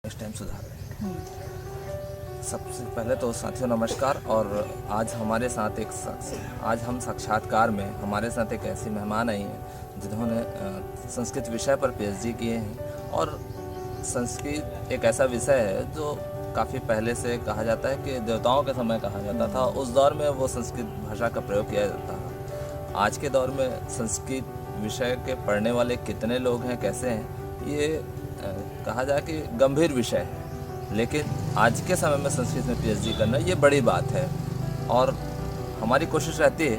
Next time सुधार लें। सबसे पहले तो साथियों नमस्कार। और आज हमारे साथ आज हम साक्षात्कार में हमारे साथ एक ऐसी मेहमान आई हैं जिन्होंने संस्कृत विषय पर पीएचडी किए हैं। और संस्कृत एक ऐसा विषय है जो काफ़ी पहले से कहा जाता है कि देवताओं के समय कहा जाता था, उस दौर में वो संस्कृत भाषा का प्रयोग किया जाता था। आज के दौर में संस्कृत विषय के पढ़ने वाले कितने लोग हैं, कैसे हैं, ये कहा जाए कि गंभीर विषय है। लेकिन आज के समय में संस्कृत में पीएचडी करना ये बड़ी बात है। और हमारी कोशिश रहती है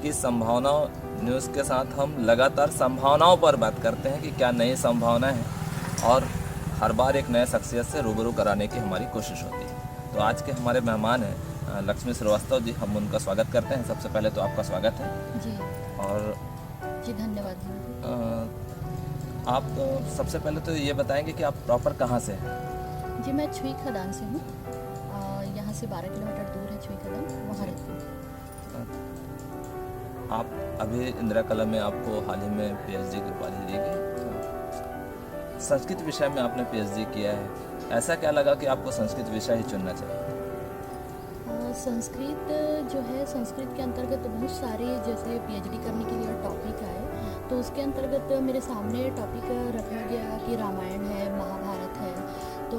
कि संभावनाओं न्यूज़ के साथ हम लगातार संभावनाओं पर बात करते हैं कि क्या नई संभावनाएं हैं, और हर बार एक नए शख्सियत से रूबरू कराने की हमारी कोशिश होती है। तो आज के हमारे मेहमान हैं लक्ष्मी श्रीवास्तव जी, हम उनका स्वागत करते हैं। सबसे पहले तो आपका स्वागत है जी। और जी धन्यवाद। आप सबसे पहले तो ये बताएंगे कि आप प्रॉपर कहाँ से हैं? जी मैं छुई खदान से हूँ। यहाँ से 12 किलोमीटर दूर है छुई खदान, वहाँ रहती हूँ। आप अभी इंदिरा कला में आपको हाल ही में पीएचडी की उपाधि दी गई। संस्कृत विषय में आपने पीएचडी किया है, ऐसा क्या लगा कि आपको संस्कृत विषय ही चुनना चाहिए? संस्कृत जो है, संस्कृत के अंतर्गत बहुत सारे जैसे पीएचडी करने के लिए टॉपिक आए, तो उसके अंतर्गत मेरे सामने टॉपिक रखा गया कि रामायण है, महाभारत है। तो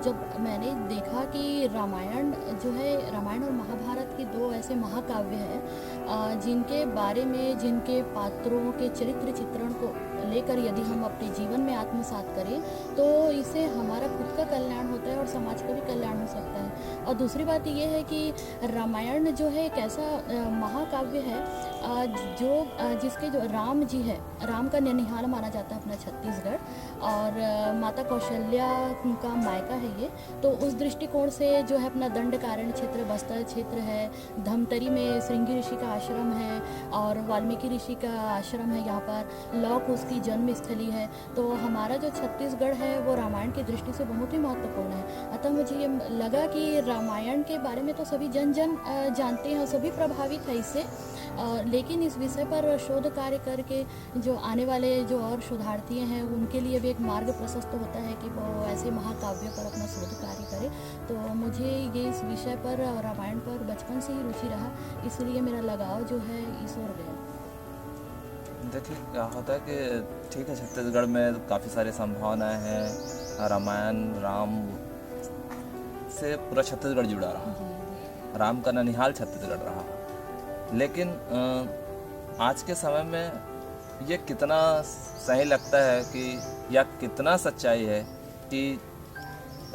जब मैंने देखा कि रामायण जो है, रामायण और महाभारत के दो ऐसे महाकाव्य हैं जिनके बारे में, जिनके पात्रों के चरित्र चित्रण को लेकर यदि हम अपने जीवन में आत्मसात करें तो इससे हमारा खुद का कल्याण होता है और समाज का भी कल्याण हो सकता है। और दूसरी बात ये है कि रामायण जो है एक ऐसा महाकाव्य है जिसके जो राम जी है, राम का ननिहाल माना जाता है अपना छत्तीसगढ़, और माता कौशल्या का मायका है ये। तो उस दृष्टिकोण से जो है अपना दंडकारण्य क्षेत्र, बस्तर क्षेत्र है, धमतरी में श्रृंगी ऋषि का आश्रम है और वाल्मीकि ऋषि का आश्रम है, यहाँ पर लौक उसकी जन्म स्थली है। तो हमारा जो छत्तीसगढ़ है वो रामायण की दृष्टि से बहुत ही महत्वपूर्ण है। अतः मुझे ये लगा कि रामायण के बारे में तो सभी जन जानते हैं और सभी प्रभावित है इससे, लेकिन इस विषय पर शोध कार्य करके जो आने वाले जो और शोधार्थी हैं उनके लिए भी एक मार्ग प्रशस्त होता है कि वो ऐसे महाकाव्य पर अपना शोध कार्य करें। तो मुझे ये इस विषय पर, रामायण पर बचपन से ही रुचि रहा, इसलिए मेरा लगाव जो है इस ओर गया। देखिए क्या होता है कि ठीक है, छत्तीसगढ़ में काफ़ी सारी संभावनाएं हैं। रामायण, राम से पूरा छत्तीसगढ़ जुड़ा रहा, राम का ननिहाल छत्तीसगढ़ रहा। लेकिन आज के समय में ये कितना सही लगता है कि, या कितना सच्चाई है कि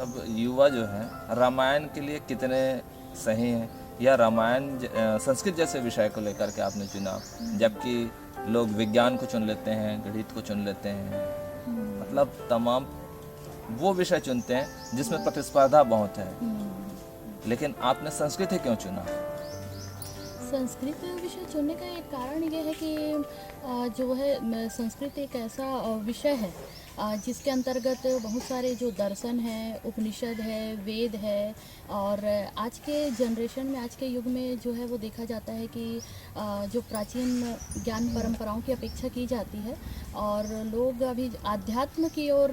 अब युवा जो है रामायण के लिए कितने सही हैं, या रामायण संस्कृत जैसे विषय को लेकर के आपने चुना, जबकि लोग विज्ञान को चुन लेते हैं, गणित को चुन लेते हैं, मतलब तमाम वो विषय चुनते हैं जिसमें प्रतिस्पर्धा बहुत है। लेकिन आपने संस्कृत ही क्यों चुना? संस्कृत विषय चुनने का एक कारण ये है कि जो है संस्कृत एक ऐसा विषय है जिसके अंतर्गत बहुत सारे जो दर्शन है, उपनिषद है, वेद है, और आज के जनरेशन में, आज के युग में जो है वो देखा जाता है कि जो प्राचीन ज्ञान परंपराओं की अपेक्षा की जाती है और लोग अभी आध्यात्म की ओर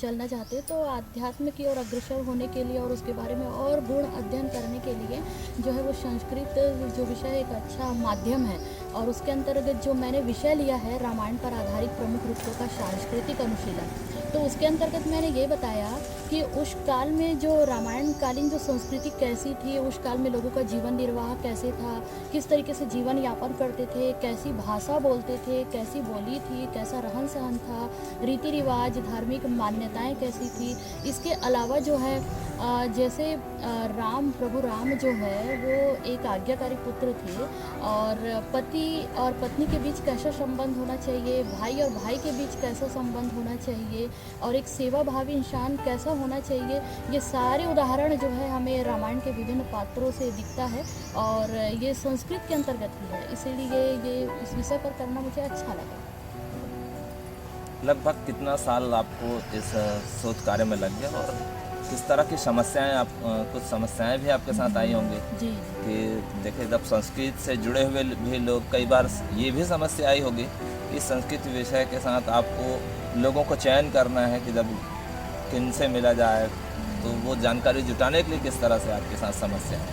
चलना चाहते हैं। तो आध्यात्म की ओर अग्रसर होने के लिए और उसके बारे में और गुण अध्ययन करने के लिए जो है वो संस्कृत जो विषय एक अच्छा माध्यम है। और उसके अंतर्गत जो मैंने विषय लिया है रामायण पर आधारित प्रमुख रूपों का सांस्कृतिक अनुशीलन, तो उसके अंतर्गत मैंने ये बताया कि उस काल में जो रामायण कालीन जो संस्कृति कैसी थी, उस काल में लोगों का जीवन निर्वाह कैसे था, किस तरीके से जीवन यापन करते थे, कैसी भाषा बोलते थे, कैसी बोली थी, कैसा रहन सहन था, रीति रिवाज, धार्मिक मान्यताएं कैसी थी। इसके अलावा जो है जैसे प्रभु राम जो है वो एक आज्ञाकारी पुत्र थे, और पति और पत्नी के बीच कैसा संबंध होना चाहिए, भाई और भाई के बीच कैसा संबंध होना चाहिए, और एक सेवाभावी इंसान कैसा होना चाहिए, ये सारे उदाहरण जो है हमें रामायण के विभिन्न पात्रों से दिखता है, और ये संस्कृत के अंतर्गत ही है। इसीलिए ये इस विषय पर करना मुझे अच्छा लगा। लगभग कितना साल आपको इस शोध कार्य में लग गया, और किस तरह की समस्याएं, आप कुछ समस्याएं भी आपके साथ आई होंगी? जी। कि देखिए, जब संस्कृत से जुड़े हुए भी लोग, कई बार ये भी समस्या आई होगी कि संस्कृत विषय के साथ आपको लोगों को चयन करना है कि जब किनसे मिला जाए, तो वो जानकारी जुटाने के लिए किस तरह से आपके साथ समस्या है?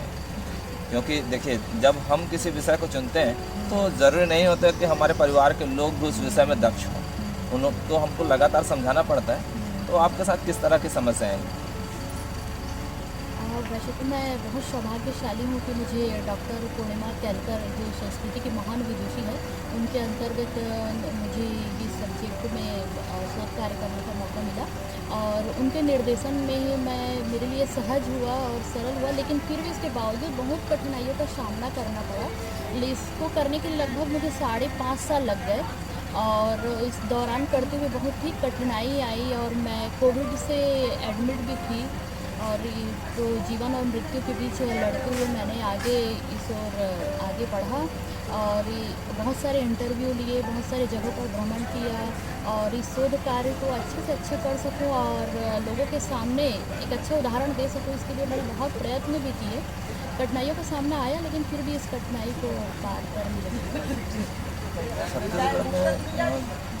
क्योंकि देखिए, जब हम किसी विषय को चुनते हैं तो ज़रूरी नहीं होता कि हमारे परिवार के लोग भी उस विषय में दक्ष हों, उन लोग तो हमको लगातार समझाना पड़ता है। तो आपके साथ किस तरह की समस्याएं हैं? वैसे तो मैं बहुत सौभाग्यशाली हूँ कि मुझे डॉक्टर पूर्णिमा केलकर जो संस्कृति की महान विदुषी है, उनके अंतर्गत मुझे इस सब्जेक्ट में शोध कार्य करने का मौका मिला और उनके निर्देशन में ही मैं मेरे लिए सहज हुआ और सरल हुआ, लेकिन फिर भी इसके बावजूद बहुत कठिनाइयों का सामना करना पड़ा। इसको करने के लिए लगभग मुझे 5.5 साल लग गए और इस दौरान करते हुए बहुत ही कठिनाई आई और मैं कोविड से एडमिट भी थी और ये तो जीवन और मृत्यु के बीच लड़ते हुए मैंने आगे इस ओर आगे बढ़ा और ये बहुत सारे इंटरव्यू लिए, बहुत सारे जगहों पर भ्रमण किया और इस शोध कार्य को अच्छे से अच्छा कर सकूं और लोगों के सामने एक अच्छा उदाहरण दे सकूं, इसके लिए मैंने बहुत प्रयत्न भी किए। कठिनाइयों का सामना आया, लेकिन फिर भी इस कठिनाई को पार कर लिया। छत्तीसगढ़ में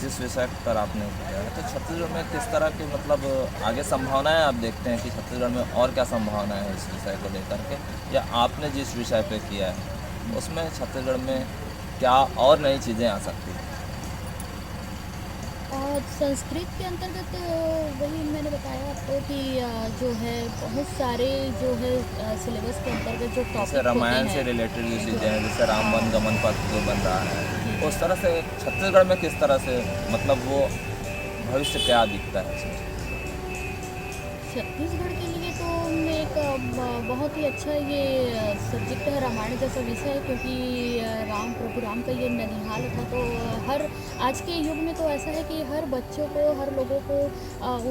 जिस विषय पर आपने किया है, तो छत्तीसगढ़ में किस तरह की मतलब आगे संभावनाएं आप देखते हैं कि छत्तीसगढ़ में और क्या संभावनाएं हैं इस विषय को लेकर के, या आपने जिस विषय पे किया है उसमें छत्तीसगढ़ में क्या और नई चीज़ें आ सकती हैं? संस्कृत के अंतर्गत वही मैंने बताया आपको कि जो है बहुत सारे जो है सिलेबस के अंतर्गत जो जैसे टॉपिक रामायण होते से हैं। रिलेटेड जो चीज़ें हैं, जैसे राम वन गमन पथ जो बन रहा है, उस तरह से छत्तीसगढ़ में किस तरह से मतलब वो भविष्य क्या दिखता है इसमें? छत्तीसगढ़ के लिए तो एक बहुत ही अच्छा ये सब्जेक्ट है रामायण जैसा विषय है, क्योंकि प्रभु राम का ये ननिहाल था। तो हर आज के युग में तो ऐसा है कि हर बच्चों को, हर लोगों को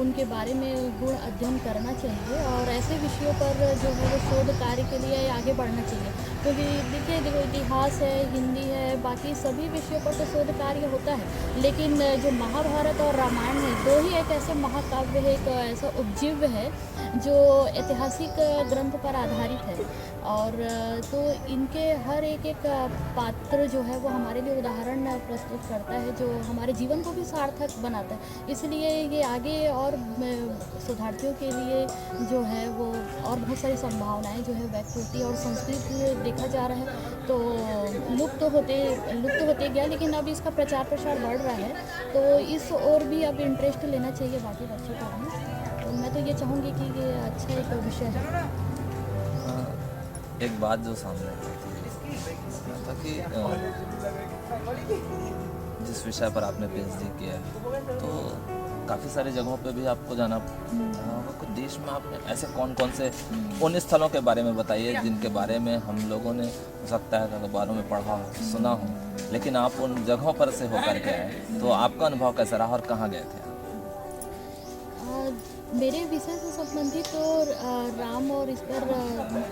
उनके बारे में गुण अध्ययन करना चाहिए और ऐसे विषयों पर जो है वो शोध कार्य के लिए आगे बढ़ना चाहिए, क्योंकि देखो इतिहास है, हिंदी है, बाकी सभी विषयों पर तो शोध कार्य होता है, लेकिन जो महाभारत और रामायण है, दो ही एक ऐसे महाकाव्य है, एक ऐसा उपजीव्य है जो ऐतिहासिक ग्रंथ पर आधारित है और तो इनके हर एक पात्र जो है वो हमारे लिए उदाहरण प्रस्तुत करता है, जो हमारे जीवन को भी सार्थक बनाता है। इसलिए ये आगे और शोधार्थियों के लिए जो है वो और बहुत सारी संभावनाएं जो है व्यक्त होती है और संस्कृत देखा जा रहा है तो लुप्त होते गया, लेकिन अब इसका प्रचार प्रसार बढ़ रहा है, तो इस ओर भी अब इंटरेस्ट लेना चाहिए बाकी बच्चों को भी। तो मैं तो ये चाहूँगी कि ये अच्छा एक विषय है। एक बात जो सामने आई था कि जिस विषय पर आपने पीएचडी किया है, तो काफ़ी सारी जगहों पे भी आपको जाना रहा होगा। कुछ देश में आपने ऐसे कौन कौन से उन स्थलों के बारे में बताइए जिनके बारे में हम लोगों ने हो सकता है अखबारों में पढ़ा हो, सुना हो, लेकिन आप उन जगहों पर से होकर के आए, तो आपका अनुभव कैसा रहा और कहाँ गए थे आप? मेरे विषय से संबंधित तो राम और इस पर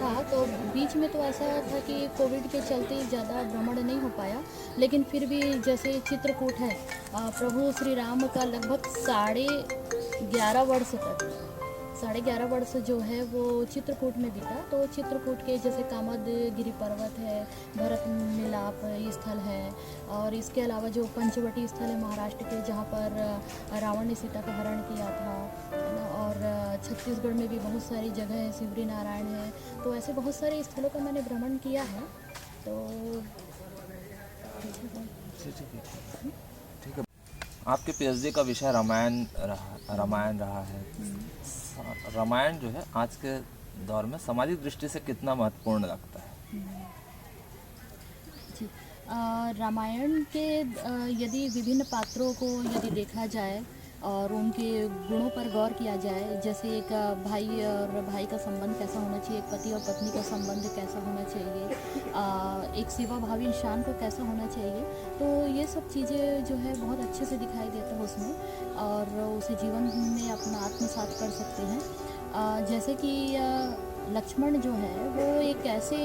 था, तो बीच में तो ऐसा था कि कोविड के चलते ज़्यादा भ्रमण नहीं हो पाया, लेकिन फिर भी जैसे चित्रकूट है, प्रभु श्री राम का लगभग 11.5 वर्ष जो है वो चित्रकूट में बीता। तो चित्रकूट के जैसे कामदगिरी पर्वत है, भरत मिलाप स्थल है और इसके अलावा जो पंचवटी स्थल है महाराष्ट्र के, जहाँ पर रावण ने सीता का हरण किया था, है ना। और छत्तीसगढ़ में भी बहुत सारी जगह है, शिवरी नारायण है, तो ऐसे बहुत सारे स्थलों का मैंने भ्रमण किया है। तो ठीक है। आपके पीएचडी का विषय रामायण रहा है। रामायण जो है आज के दौर में सामाजिक दृष्टि से कितना महत्वपूर्ण लगता है? जी, रामायण के यदि विभिन्न पात्रों को यदि देखा जाए और उनके गुणों पर गौर किया जाए, जैसे एक भाई और भाई का संबंध कैसा होना चाहिए, एक पति और पत्नी का संबंध कैसा होना चाहिए, एक सेवाभावी इंसान को कैसा होना चाहिए, तो ये सब चीज़ें जो है बहुत अच्छे से दिखाई देता है उसमें और उसे जीवन में अपना आत्मसात कर सकते हैं। जैसे कि लक्ष्मण जो है वो एक ऐसे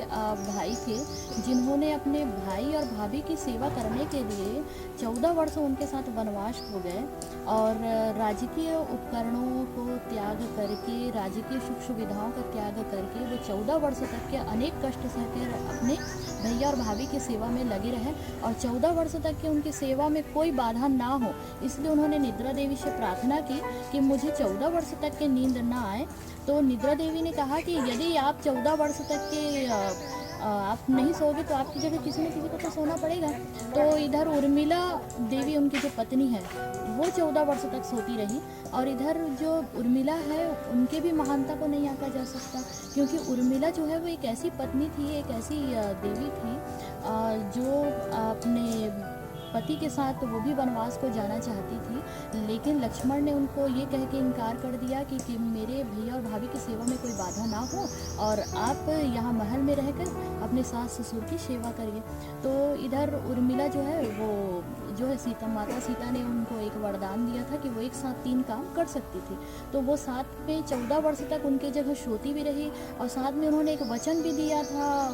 भाई थे जिन्होंने अपने भाई और भाभी की सेवा करने के लिए 14 वर्ष उनके साथ वनवास हो गए और राजकीय उपकरणों को त्याग करके राजकीय सुख सुविधाओं का त्याग करके वो 14 वर्ष तक के अनेक कष्ट सहकर अपने भैया और भाभी की सेवा में लगे रहे और 14 वर्ष तक के उनकी सेवा में कोई बाधा ना हो, इसलिए उन्होंने निद्रा देवी से प्रार्थना की कि मुझे 14 वर्ष तक के नींद ना आए। तो निद्रा देवी ने कहा कि यदि आप 14 वर्ष तक के आप नहीं सोओगे तो आपकी जगह किसी न किसी को तो सोना पड़ेगा। तो इधर उर्मिला देवी उनकी जो पत्नी है वो 14 वर्ष तक सोती रही और इधर जो उर्मिला है उनके भी महानता को नहीं आंका जा सकता, क्योंकि उर्मिला जो है वो एक ऐसी पत्नी थी, एक ऐसी देवी थी जो अपने पति के साथ वो भी वनवास को जाना चाहती थी, लेकिन लक्ष्मण ने उनको ये कह के इनकार कर दिया कि मेरे भैया और भाभी की सेवा में कोई बाधा ना हो और आप यहाँ महल में रहकर अपने सास ससुर की सेवा करिए। तो इधर उर्मिला जो है वो जो है माता सीता ने उनको एक वरदान दिया था कि वो एक साथ 3 काम कर सकती थी। तो वो साथ में 14 वर्ष तक उनके जगह सोती भी रही और साथ में उन्होंने एक वचन भी दिया था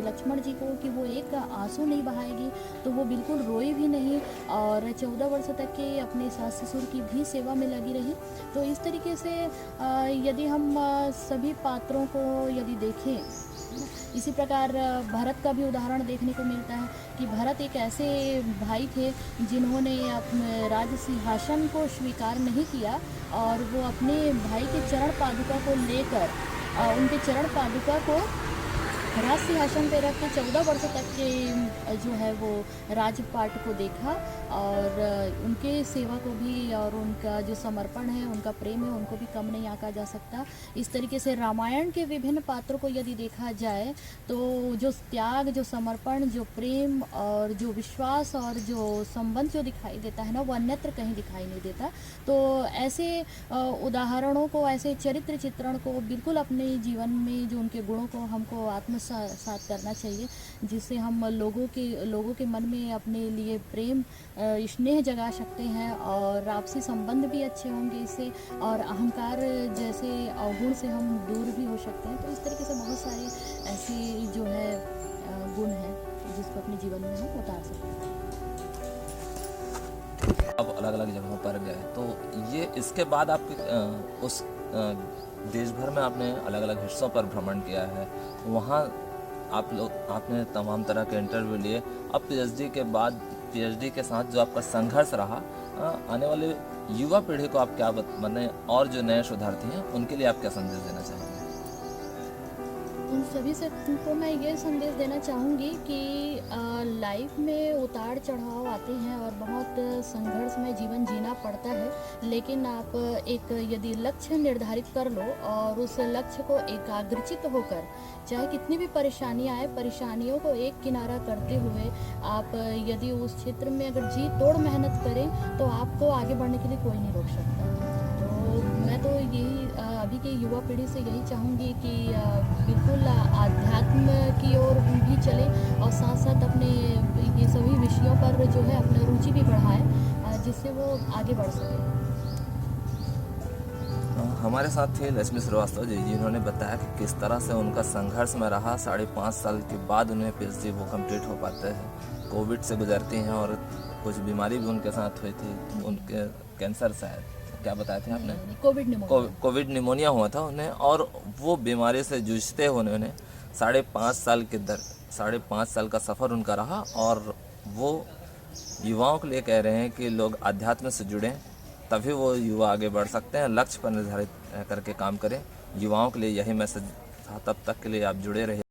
लक्ष्मण जी को कि वो एक आंसू नहीं बहाएगी, तो वो बिल्कुल रोई भी नहीं और 14 वर्ष तक के अपने सास ससुर की भी सेवा में लगी रही। तो इस तरीके से यदि हम सभी पात्रों को यदि देखें, इसी प्रकार भरत का भी उदाहरण देखने को मिलता है कि भरत एक ऐसे भाई थे जिन्होंने अपने राज सिंहासन को स्वीकार नहीं किया और वो अपने भाई के चरण पादुका को लेकर उनके चरण पादुका को राज सिंहासन पे रख के 14 वर्ष तक के जो है वो राजपाट को देखा और उनके सेवा को भी और उनका जो समर्पण है, उनका प्रेम है, उनको भी कम नहीं आंका जा सकता। इस तरीके से रामायण के विभिन्न पात्रों को यदि देखा जाए तो जो त्याग, जो समर्पण, जो प्रेम और जो विश्वास और जो संबंध जो दिखाई देता है ना, वो अन्यत्र कहीं दिखाई नहीं देता। तो ऐसे उदाहरणों को, ऐसे चरित्र चित्रण को बिल्कुल अपने जीवन में जो उनके गुणों को हमको आत्मसात करना चाहिए, जिससे हम लोगों के मन में अपने लिए प्रेम, स्नेह जगा सकते हैं और आपसी संबंध भी अच्छे होंगे इससे और अहंकार जैसे अवगुण से हम दूर भी हो सकते हैं। तो इस तरीके से बहुत सारे ऐसी जो है गुण हैं जिसको अपने जीवन में हम उतार सकते हैं। अब अलग अलग जगहों पर गए तो ये इसके बाद आपके उस देश भर में आपने अलग अलग हिस्सों पर भ्रमण किया है, वहाँ आपने तमाम तरह के इंटरव्यू लिए। अब पीएचडी के बाद, पीएचडी के साथ जो आपका संघर्ष रहा, आने वाले युवा पीढ़ी को आप क्या माने और जो नए शोधार्थी हैं उनके लिए आप क्या संदेश देना चाहेंगे? उन सभी से को मैं ये संदेश देना चाहूँगी कि लाइफ में उतार चढ़ाव आते हैं और बहुत संघर्ष में जीवन जीना पड़ता है, लेकिन आप एक यदि लक्ष्य निर्धारित कर लो और उस लक्ष्य को एकाग्रचित होकर, चाहे कितनी भी परेशानी आए, परेशानियों को एक किनारा करते हुए आप यदि उस क्षेत्र में अगर जी तोड़ मेहनत करें तो आपको आगे बढ़ने के लिए कोई नहीं रोक सकता। तो मैं तो यही अभी के युवा पीढ़ी से यही चाहूँगी कि बिल्कुल आध्यात्म की ओर भी चले और साथ साथ अपने ये सभी विषयों पर जो है अपना रुचि भी बढ़ाए, जिससे वो आगे बढ़ सके। हमारे साथ थे लक्ष्मी श्रीवास्तव जी, जिन्होंने बताया कि किस तरह से उनका संघर्ष में रहा। 5.5 साल के बाद उन्हें पीएचडी वो कंप्लीट हो पाते हैं। कोविड से गुजरती हैं और कुछ बीमारी भी उनके साथ हुई थी, उनके कैंसर शायद, क्या बताए थे आपने? कोविड निमोनिया हुआ था उन्हें और वो बीमारी से जूझते हुए उन्होंने 5.5 साल का सफ़र उनका रहा। और वो युवाओं के लिए कह रहे हैं कि लोग अध्यात्म से जुड़ें, तभी वो युवा आगे बढ़ सकते हैं। लक्ष्य पर निर्धारित करके काम करें। युवाओं के लिए यही मैसेज था। तब तक के लिए आप जुड़े रहिए।